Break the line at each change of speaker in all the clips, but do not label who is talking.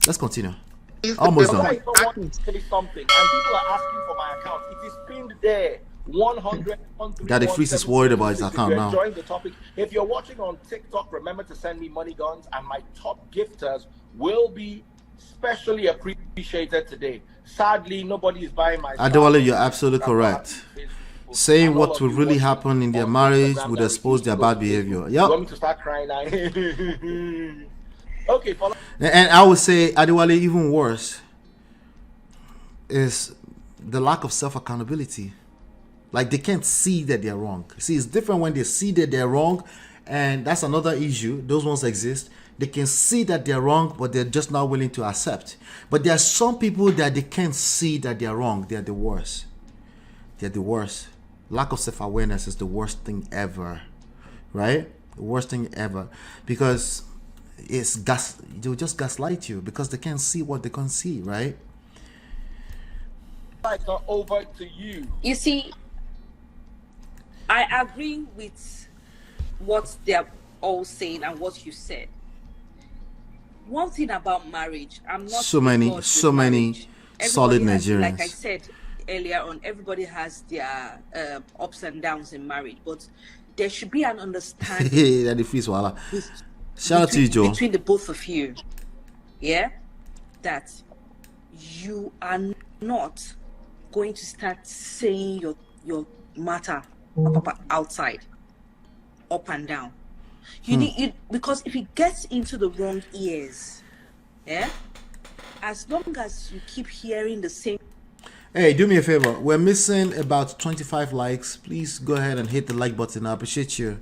Let's continue.
Almost
done.
I even want to say something, and people are asking for my account. It is pinned there. 100.
Daddy Freeze is worried about his account now.
If you're enjoying the topic, if you're watching on TikTok, remember to send me money guns, and my top gifters will be specially appreciated today. Sadly, nobody is buying my.
Adewale, you're absolutely correct. Saying what will really happen in their marriage would expose their bad behavior. Yep.
You want me to start crying now? Okay, follow.
And I would say, Adewale, even worse is the lack of self-accountability. Like, they can't see that they're wrong. See, it's different when they see that they're wrong, and that's another issue. Those ones exist. They can see that they're wrong, but they're just not willing to accept. But there are some people that they can't see that they're wrong. They're the worst. They're the worst. Lack of self-awareness is the worst thing ever, right? The worst thing ever, because they'll just gaslight you because they can't see what they can't see, right?
Over to you.
You see, I agree with what they're all saying and what you said. One thing about marriage, I'm not
so many solid Nigerians.
Like I said earlier on, everybody has their ups and downs in marriage, but there should be an understanding.
That is voila. Shout out to you, Joe.
Between the both of you, yeah, that you are not going to start saying your matter outside, up and down. You need because if it gets into the wrong ears, yeah, as long as you keep hearing the same.
Hey, do me a favor. We're missing about 25 likes. Please go ahead and hit the like button. I appreciate you.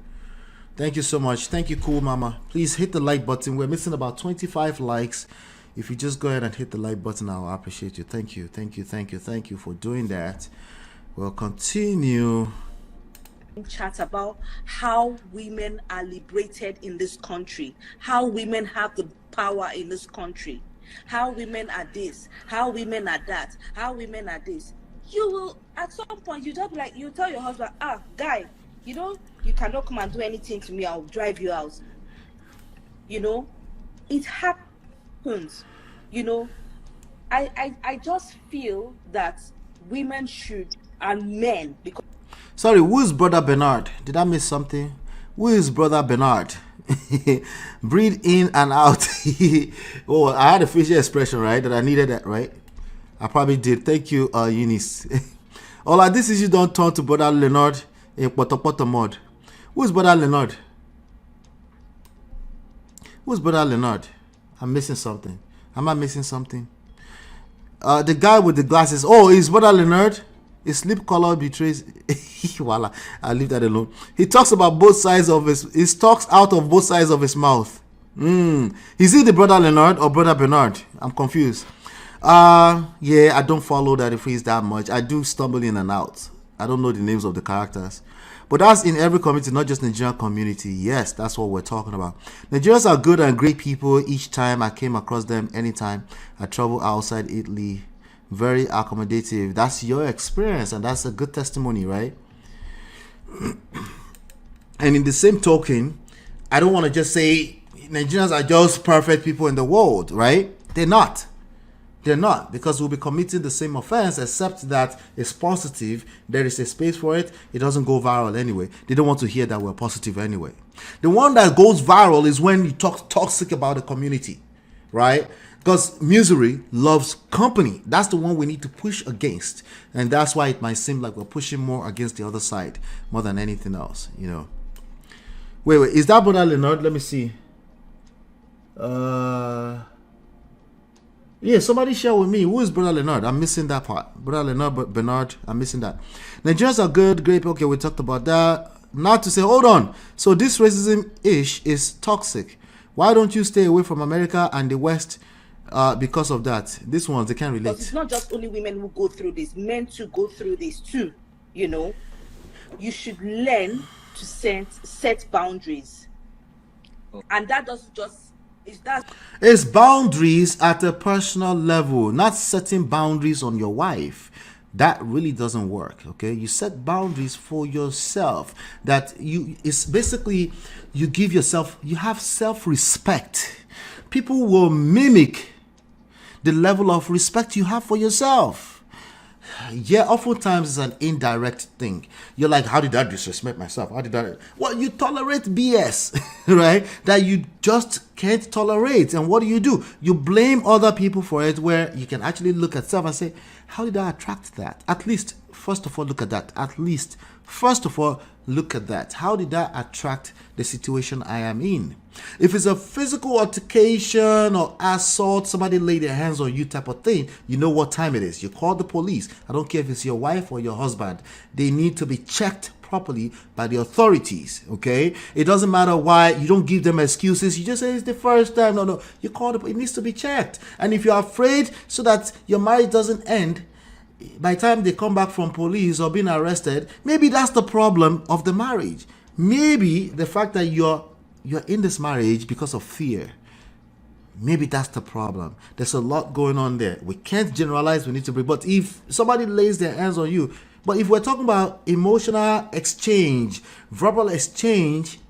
Thank you so much. Thank you, cool mama. Please hit the like button. We're missing about 25 likes. If you just go ahead and hit the like button, I'll appreciate you. Thank you. Thank you. Thank you. Thank you for doing that. We'll continue.
Chat about how women are liberated in this country, how women have the power in this country, how women are this, how women are that, how women are this. You will, at some point, you don't like, you tell your husband, guy, you know, you cannot come and do anything to me, I'll drive you out. You know, it happens. You know, I just feel that women should, and men, because.
Sorry, who is Brother Bernard? Did I miss something? Who is Brother Bernard? Breathe in and out. Oh, I had a facial expression, right? That I needed that, right? I probably did. Thank you, Eunice. All right, this issue don't turn to Brother Leonard in Poto mod. Who is Brother Leonard? Who is Brother Leonard? I'm missing something. Am I missing something? The guy with the glasses. Oh, is Brother Leonard? His sleep color betrays. Voila, I'll leave that alone. He talks about both sides of he talks out of both sides of his mouth. Is he the Brother Leonard or Brother Bernard? I'm confused. Yeah, I don't follow that phrase that much. I do stumble in and out. I don't know the names of the characters. But that's in every community, not just Nigerian community. Yes, that's what we're talking about. Nigerians are good and great people. Each time I came across them, anytime I travel outside Italy, very accommodative. That's your experience, and that's a good testimony, right? And in the same token, I don't want to just say Nigerians are just perfect people in the world, right? They're not. They're not, because we'll be committing the same offense, except that it's positive. There is a space for it. It doesn't go viral anyway. They don't want to hear that we're positive anyway. The one that goes viral is when you talk toxic about the community, right? Because misery loves company. That's the one we need to push against. And that's why it might seem like we're pushing more against the other side more than anything else, you know. Wait, is that Brother Leonard? Let me see. Yeah, somebody share with me. Who is Brother Leonard? I'm missing that part. Brother Leonard, Bernard, I'm missing that. Nigerians are good, great. Okay, we talked about that. Now to say, hold on. So this racism-ish is toxic. Why don't you stay away from America and the West because of that? These ones, they can't relate.
Because it's not just only women who go through this. Men too go through this too, you know. You should learn to set boundaries. And that doesn't just...
It's boundaries at a personal level, not setting boundaries on your wife. That really doesn't work. Okay, you set boundaries for yourself. It's basically you give yourself, you have self-respect. People will mimic the level of respect you have for yourself. Yeah, oftentimes it's an indirect thing. You're like, how did I disrespect myself? How did I? Well, you tolerate BS, right? That you just can't tolerate. And what do? You blame other people for it, where you can actually look at self and say, how did I attract that? At least, first of all, look at that. At least, first of all, look at that. How did I attract the situation I am in? If it's a physical altercation or assault, somebody lay their hands on you type of thing, you know what time it is. You call the police. I don't care if it's your wife or your husband. They need to be checked properly by the authorities, okay? It doesn't matter why. You don't give them excuses. You just say it's the first time. No. You call it needs to be checked. And if you're afraid so that your marriage doesn't end, by the time they come back from police or being arrested, maybe that's the problem of the marriage. Maybe the fact that you're in this marriage because of fear. Maybe that's the problem. There's a lot going on there. We can't generalize. We need to break. But if somebody lays their hands on you, but if we're talking about emotional exchange, verbal exchange,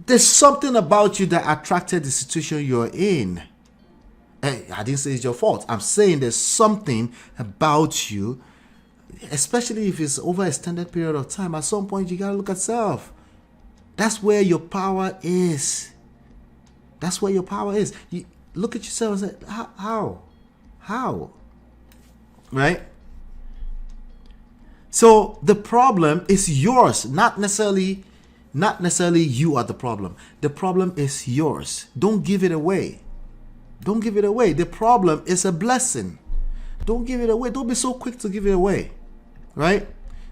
there's something about you that attracted the situation you're in. Hey, I didn't say it's your fault. I'm saying there's something about you, especially if it's over an extended period of time. At some point, you gotta look at self. That's where your power is. That's where your power is. You look at yourself and say, how? Right? So the problem is yours, not necessarily you are the problem. The problem is yours. Don't give it away. Don't give it away. The problem is a blessing. Don't give it away. Don't be so quick to give it away. Right?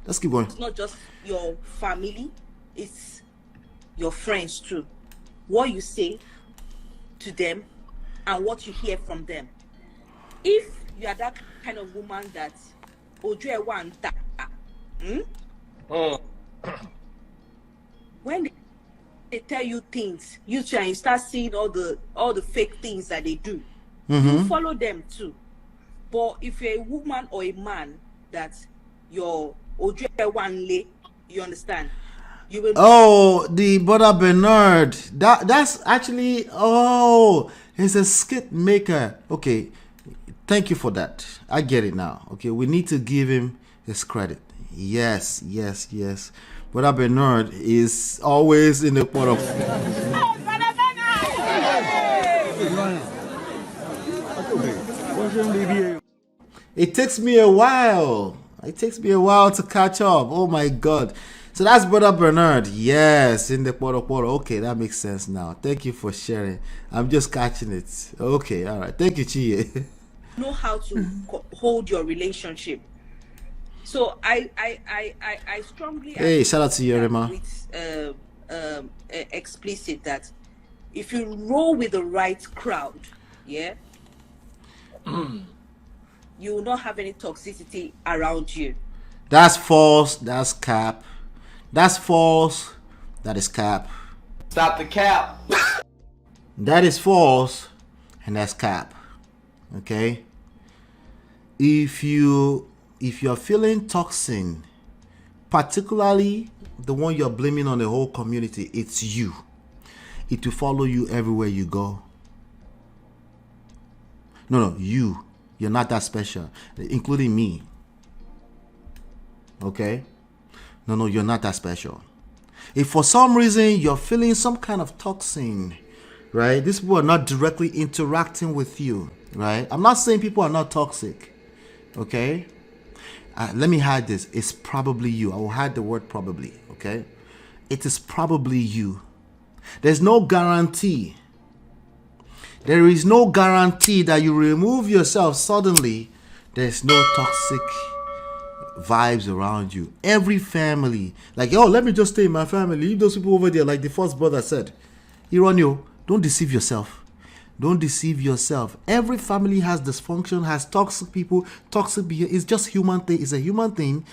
Let's keep going.
It's not just your family, it's your friends too. What you say to them and what you hear from them. If you are that kind of woman that when they tell you things, you try and start seeing all the fake things that they do. You follow them too. But if you're a woman or a man that you're you understand? You will
the brother Bernard. That's actually he's a skit maker. Okay. Thank you for that. I get it now. Okay, we need to give him his credit. Yes. Brother Bernard is always in the pot of. It takes me a while. To catch up. Oh my God. So that's Brother Bernard. Yes, in the quarter. Okay, that makes sense now. Thank you for sharing. I'm just catching it. Okay, all right. Thank you, Chie.
Know how to hold your relationship. So I strongly
shout out to you, Rema.
With explicit that if you roll with the right crowd, yeah, you will not have any toxicity around you.
That's false. That's cap. That's false. That is cap.
Stop the cap.
That is false, and that's cap. Okay. If you're feeling toxin, particularly the one you're blaming on the whole community, it's you. It will follow you everywhere you go. No, you're not that special, including me. Okay? No, you're not that special. If for some reason you're feeling some kind of toxin, right? These people are not directly interacting with you, right? I'm not saying people are not toxic. Okay? Let me hide this. It's probably you. I will hide the word probably. Okay? It is probably you. There's no guarantee. There is no guarantee that you remove yourself suddenly. There's no toxic vibes around you. Every family, like, let me just stay in my family. Leave those people over there, like the first brother said. Ironio, don't deceive yourself. Don't deceive yourself. Every family has dysfunction, has toxic people, toxic behavior. It's just human thing. It's a human thing.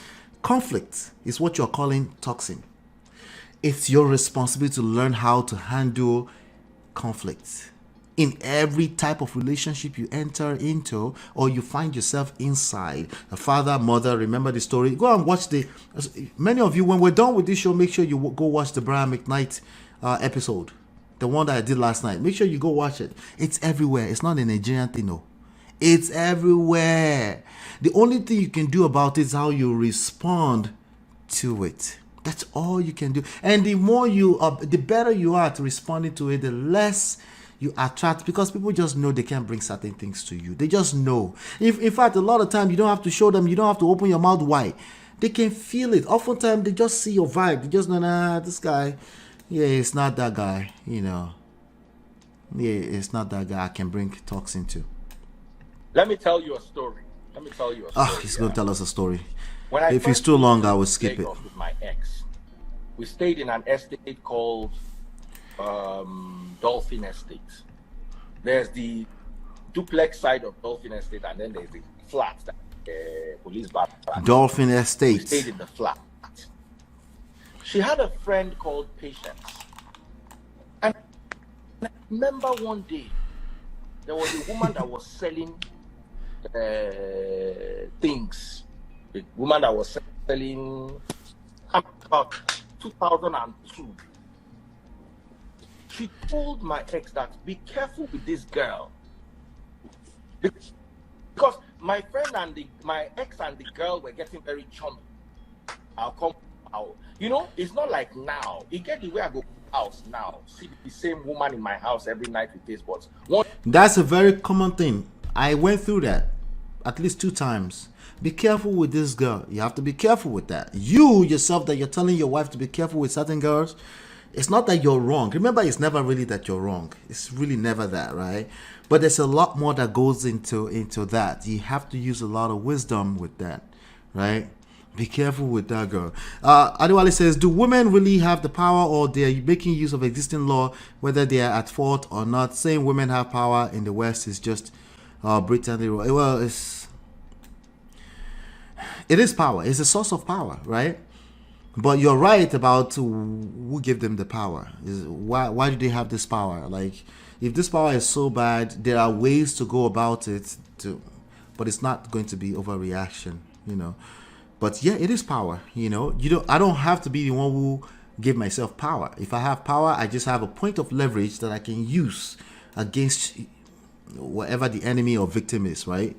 Conflict is what you're calling toxin. It's your responsibility to learn how to handle conflict in every type of relationship you enter into or you find yourself inside. A father, mother, remember the story. Go and watch many of you, when we're done with this show, make sure you go watch the Brian McKnight episode. The one that I did last night. Make sure you go watch it. It's everywhere. It's not a Nigerian thing, no. It's everywhere. The only thing you can do about it is how you respond to it. That's all you can do. And the more you, the better you are at responding to it, the less you attract, because people just know they can't bring certain things to you. They just know. If, in fact, a lot of time you don't have to show them, you don't have to open your mouth wide. They can feel it. Oftentimes they just see your vibe. They just know, nah, this guy, yeah, it's not that guy, you know. Yeah, it's not that guy I can bring talks into.
Let me tell you a story.
He's going to tell us a story.
When I
If it's too long, I will skip it.
With my ex, we stayed in an estate called Dolphin Estate. There's the duplex side of Dolphin Estate, and then there's the flat, police bar.
Dolphin Estate.
We stayed in the flat. She had a friend called Patience. And I remember one day, there was a woman that was selling things. The woman that was selling about 2002. She told my ex that be careful with this girl, because my friend and my ex and the girl were getting very chummy. I'll come out. You know, it's not like now. You get the way I go house now. See the same woman in my house every night with taste buds.
That's a very common thing. I went through that at least 2 times. Be careful with this girl. You have to be careful with that. You yourself, that you're telling your wife to be careful with certain girls, it's not that you're wrong. Remember, it's never really that you're wrong. It's really never that, right? But there's a lot more that goes into that. You have to use a lot of wisdom with that, right? Be careful with that girl. Adewale says, do women really have the power, or they are making use of existing law, whether they are at fault or not? Saying women have power in the West is just blatantly wrong. Well, it is power. It's a source of power, right? But you're right about who gave them the power. Why do they have this power? Like, if this power is so bad, there are ways to go about it, but it's not going to be overreaction, you know. But yeah, it is power, you know. I don't have to be the one who give myself power. If I have power, I just have a point of leverage that I can use against whatever the enemy or victim is, right?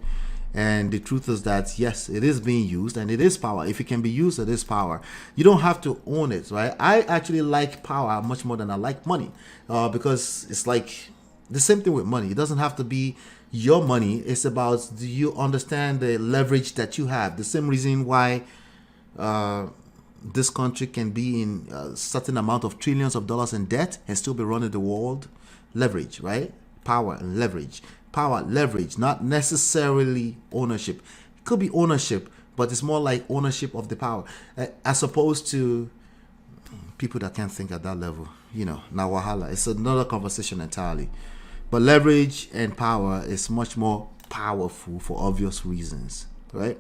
And the truth is that, yes, it is being used, and it is power. If it can be used, it is power. You don't have to own it, right? I actually like power much more than I like money, because it's like the same thing with money. It doesn't have to be your money. It's about, do you understand the leverage that you have? The same reason why this country can be in a certain amount of trillions of dollars in debt and still be running the world. Leverage, right? Power and leverage. Power, leverage, not necessarily ownership. It could be ownership, but it's more like ownership of the power, as opposed to people that can't think at that level. You know, now wahala. It's another conversation entirely. But leverage and power is much more powerful for obvious reasons, right?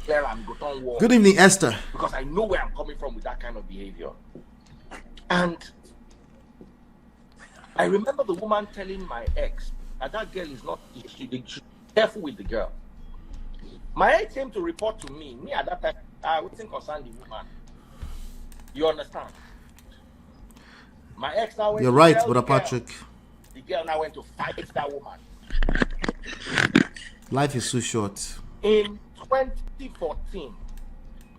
Good evening, Esther.
Because I know where I'm coming from with that kind of behavior. And I remember the woman telling my ex, that girl is not, she be careful with the girl. My ex came to report to me at that time, I would think concern the woman. You understand? My ex now went.
You're right, Brother Patrick.
The girl now went to fight that woman.
Life is too short.
In 2014,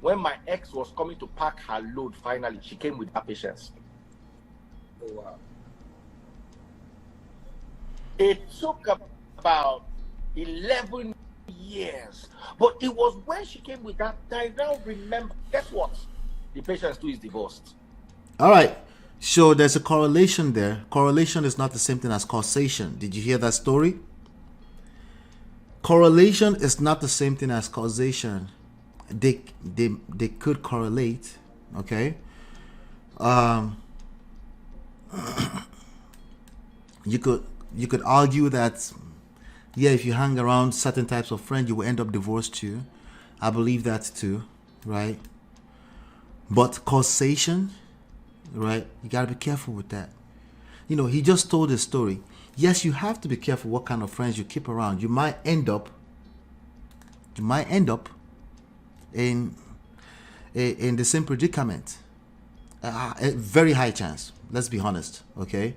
when my ex was coming to pack her load, finally, she came with her patience. Oh, wow. It took about 11 years. But it was when she came with that, I now remember. Guess what? The patient too is divorced.
All right. So there's a correlation there. Correlation is not the same thing as causation. Did you hear that story? Correlation is not the same thing as causation. They could correlate. Okay. You could argue that, yeah, if you hang around certain types of friends, you will end up divorced too. I believe that too, right? But causation, right? You got to be careful with that. You know, he just told a story. Yes, you have to be careful what kind of friends you keep around. You might end up in the same predicament. A very high chance. Let's be honest, okay?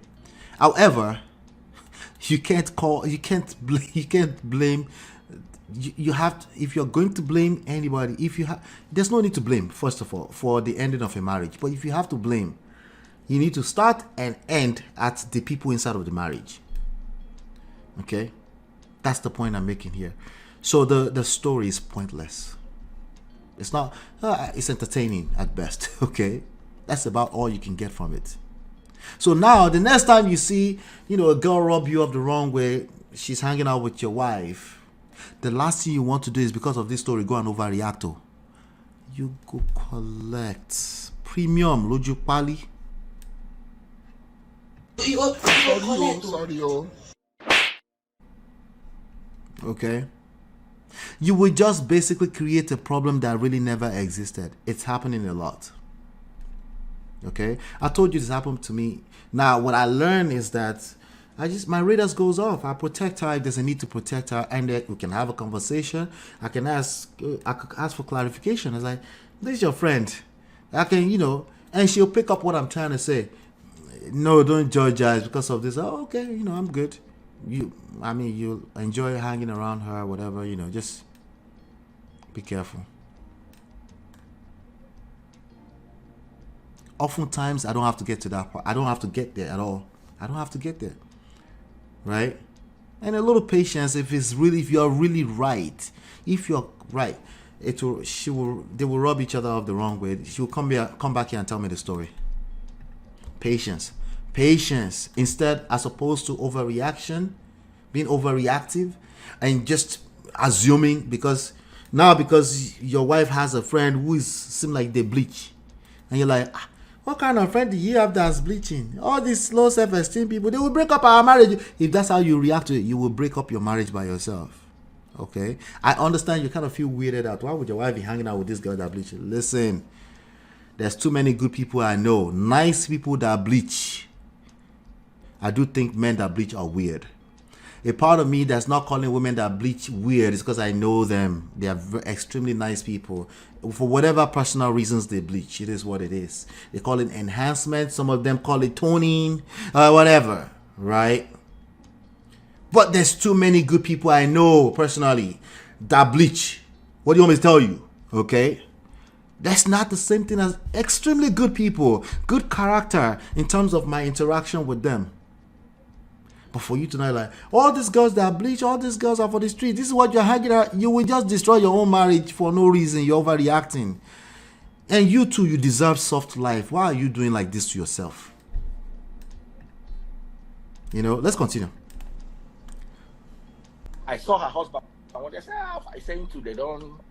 However, You can't blame. You have to, if you're going to blame anybody, there's no need to blame, first of all, for the ending of a marriage. But if you have to blame, you need to start and end at the people inside of the marriage. Okay, that's the point I'm making here. So the story is pointless. It's not. It's entertaining at best. Okay, that's about all you can get from it. So now the next time you see, a girl rub you up the wrong way, she's hanging out with your wife, the last thing you want to do is, because of this story, go and overreact. You go collect premium loju pali. Okay, you will just basically create a problem that really never existed. It's happening a lot. Okay, I told you this happened to me. Now what I learned is that my radars goes off. I protect her if there's a need to protect her, and then we can have a conversation. I could ask for clarification. It's like, this is your friend. I can, and she'll pick up what I'm trying to say. No, don't judge us because of this. Oh, okay, I'm good. You enjoy hanging around her, whatever, just be careful. Oftentimes, I don't have to get to that part. I don't have to get there at all. I don't have to get there. Right? And a little patience if you're really right. If you're right, they will rub each other off the wrong way. She will come back here and tell me the story. Patience. Instead, as opposed to overreaction, being overreactive and just assuming because your wife has a friend who seem like they bleach. And you're like, what kind of friend do you have that's bleaching? All these low self-esteem people, they will break up our marriage. If that's how you react to it, you will break up your marriage by yourself. Okay? I understand you kind of feel weirded out. Why would your wife be hanging out with this girl that bleaching? Listen, there's too many good people I know. Nice people that bleach. I do think men that bleach are weird. A part of me that's not calling women that bleach weird is because I know them. They are extremely nice people. For whatever personal reasons they bleach, it is what it is. They call it enhancement. Some of them call it toning, whatever, right? But there's too many good people I know personally that bleach. What do you want me to tell you? Okay? That's not the same thing as extremely good people, good character in terms of my interaction with them. But for you to know, like, all these girls that bleach, all these girls are for the street, this is what you're hanging out, you will just destroy your own marriage for no reason. You're overreacting. And you too, you deserve soft life. Why are you doing like this to yourself? Let's continue.
I saw her husband. I said, I saying to they don't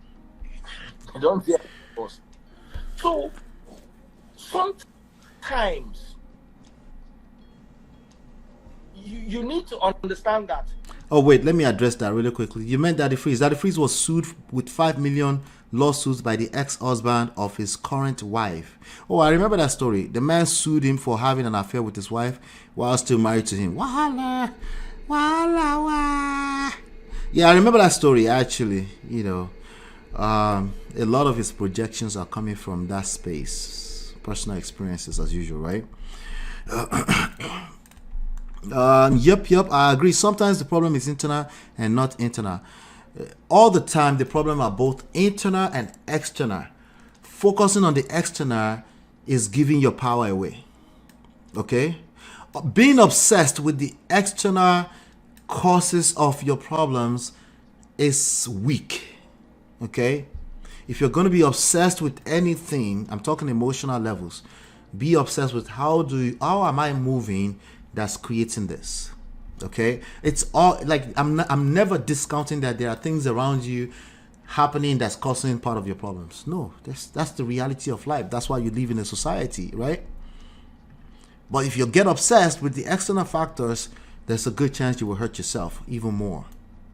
hear us. So sometimes you need to understand that.
Oh wait, let me address that really quickly. You meant Daddy Freeze. Daddy Freeze was sued with 5 million lawsuits by the ex-husband of his current wife. Oh, I remember that story. The man sued him for having an affair with his wife while still married to him. Wahala. Yeah, I remember that story actually. A lot of his projections are coming from that space. Personal experiences as usual, right? Yep, I agree. Sometimes the problem is internal and not internal. All the time, the problem are both internal and external. Focusing on the external is giving your power away. Okay? Being obsessed with the external causes of your problems is weak. Okay? If you're going to be obsessed with anything, I'm talking emotional levels, be obsessed with how am I moving that's creating this. Okay, it's all like I'm never discounting that there are things around you happening that's causing part of your problems. No, that's the reality of life. That's why you live in a society, right? But if you get obsessed with the external factors, there's a good chance you will hurt yourself even more.